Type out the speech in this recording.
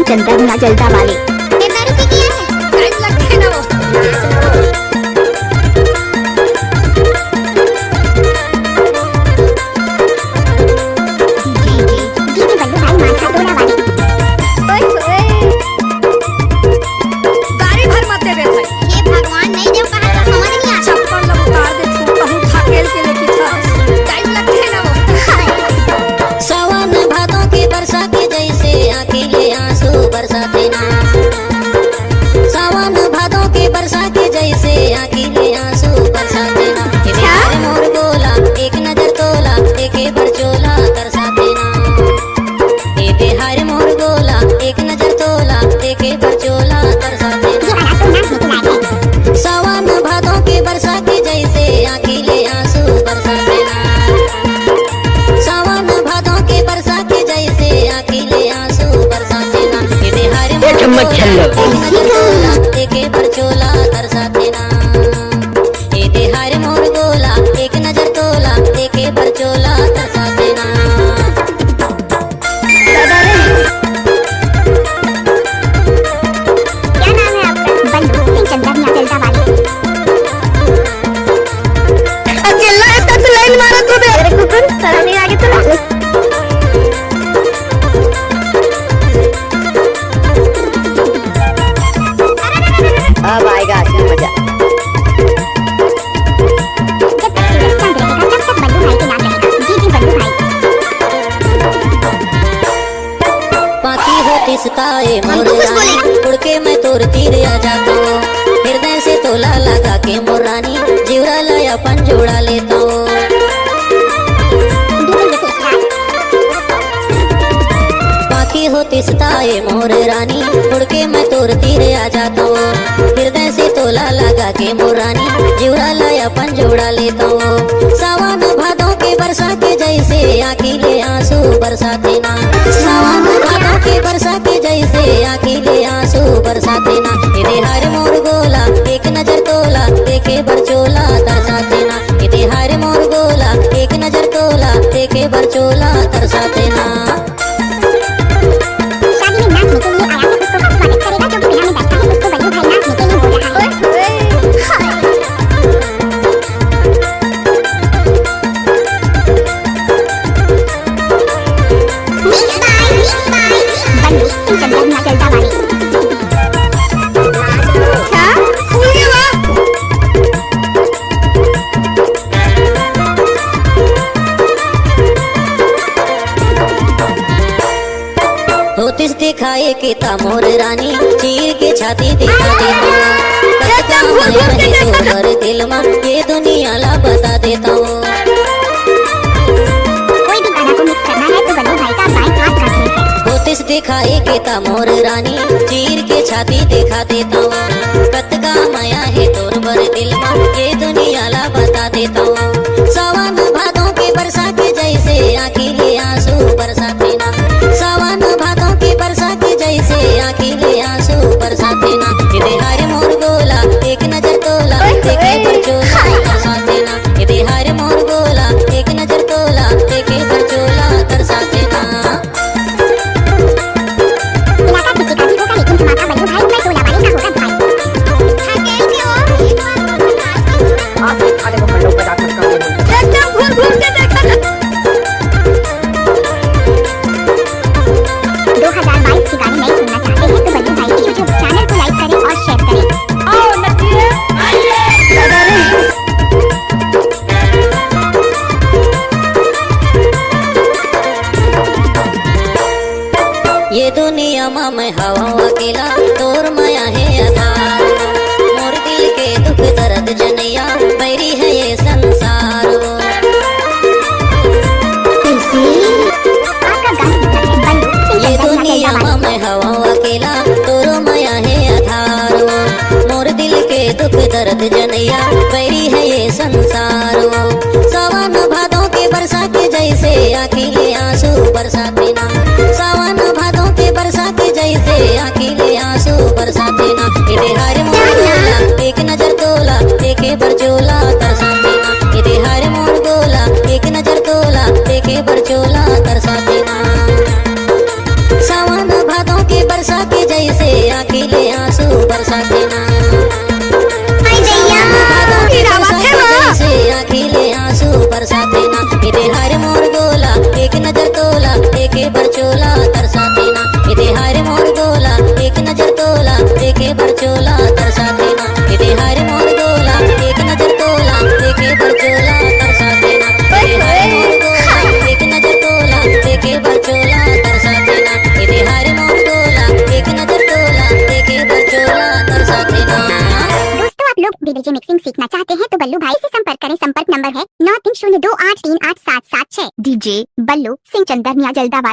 चंदन ना जलता वाले उड़ के मैं तोर तीर आ जाता हूँ, हृदय से तोला लगा के मोरानी जीवरा लया अपन जोड़ा लेता हूँ। बाकी हो तिस्ताए मोर रानी, उड़ के मैं तोर तीर आ जाता हूँ, हृदय से तोला लगा के मोरानी जीवरा लया अपन जोड़ा लेता हूँ। सावन भादों के बरसा के जैसे आखिले आंसू बरसाते ना, सावन भादों के बरसा के जैसे आखिले आंसू बरसाते ना। ये हर मोर गोला एक नजर तोला देखे बरचोला तरसाते ना, ये हर मोर गोला एक नजर तोला देखे बरचोला तरसाते ना। होतिस दिखाए के मोर रानी चीर के छाती दिखा देता हूँ, दिल में ये दुनिया ला बता देता हूँ। होतिस दिखाए के मोर रानी चीर के छाती दिखा देता हूँ, कतका माया है तोर बर दिल में ये दुनिया ला बता देता हूँ। सावन भादों के बरसा के जैसे आखिले आंसू बरसाते ना, सावन भादों के बरसा के जैसे आखिले आंसू बरसाते ना। ये हर मोर गोला एक नजर तोला देखे बरचोला तरसाते ना, ये हर मोर गोला एक नजर तोला देखे बरचोला तरसाते ना। ये दुनिया में मैं हवा अकेला तोर माया है आधार, मोर दिल के दुख दर्द जनैया बैरी है ये संसार। ये दुनिया में मैं हवा अकेला तोर माया है आधार, मोर दिल के दुख दर्द जनैया बैरी है ये संसार। सावन भादों के बरसा के जैसे आखिले आंसू बरसाते ना, सावन भादों के बरसा के जैसे आखिले आंसू बरसाते ना। ये हर मोर गोला एक नजर तोला देखे बरचोला तरसाते ना, ये हर मोर गोला एक नजर तोला देखे बरचोला तरसाते ना। सावन भादों के बरसा बल्लू भाई से संपर्क करें। संपर्क नंबर है 9302838776। डीजे बल्लू सिंह चंदरनिया जल्दाबाद।